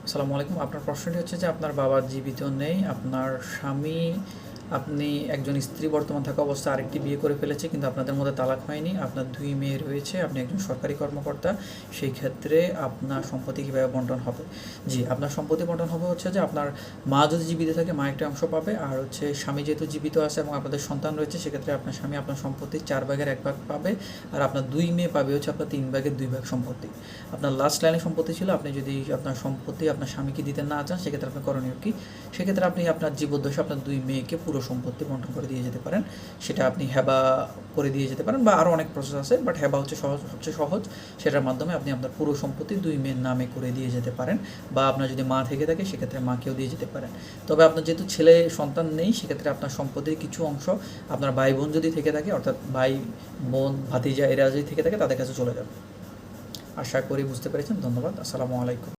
আসসালামু আলাইকুম। আপনার প্রশ্নটি হচ্ছে যে আপনার বাবা জীবিত নেই, আপনার স্বামী, আপনি একজন স্ত্রী বর্তমান থাকা অবস্থায় আরেকটি বিয়ে করে ফেলেছে, কিন্তু আপনাদের মধ্যে তালাক হয়নি, আপনার ২ মেয়ে রয়েছে, আপনি একজন সরকারি কর্মকর্তা। সেই ক্ষেত্রে আপনার সম্পত্তি কীভাবে বণ্টন হবে? জি, আপনার সম্পত্তি বণ্টন হবে হচ্ছে যে আপনার মা যদি জীবিত থাকে মা একটা অংশ পাবে, আর হচ্ছে স্বামী যেহেতু জীবিত আছে এবং আপনাদের সন্তান রয়েছে সেক্ষেত্রে আপনার স্বামী আপনার সম্পত্তির ৪ ভাগের ১ ভাগ পাবে, আর আপনার ২ মেয়ে পাবে হচ্ছে আপনার ৩ ভাগের ২ ভাগ সম্পত্তি। আপনার লাস্ট লাইনে সম্পত্তি ছিল, আপনি যদি আপনার সম্পত্তি আপনার স্বামীকে দিতে না চান সেক্ষেত্রে আপনার করণীয় কী? সেক্ষেত্রে আপনি আপনার জীবদ্দশায় আপনার ২ মেয়েকে পুরো সম্পত্তি বণ্টন করে দিয়ে যেতে পারেন। সেটা আপনি হেবা করে দিয়ে যেতে পারেন, বা আরও অনেক প্রসেস আছে, বাট হেবা হচ্ছে সহজ। সেটার মাধ্যমে আপনি আপনার পুরো সম্পত্তি ২ মেয়ের নামে করে দিয়ে যেতে পারেন, বা আপনার যদি মা থেকে থাকে সেক্ষেত্রে মাকেও দিয়ে যেতে পারেন। তবে আপনার যেহেতু ছেলে সন্তান নেই সেক্ষেত্রে আপনার সম্পত্তির কিছু অংশ আপনার ভাই বোন যদি থেকে থাকে, অর্থাৎ ভাই বোন ভাতিজা এরা যদি থেকে থাকে তাদের কাছে চলে যাবে। আশা করি বুঝতে পেরেছেন। ধন্যবাদ। আসসালামু আলাইকুম।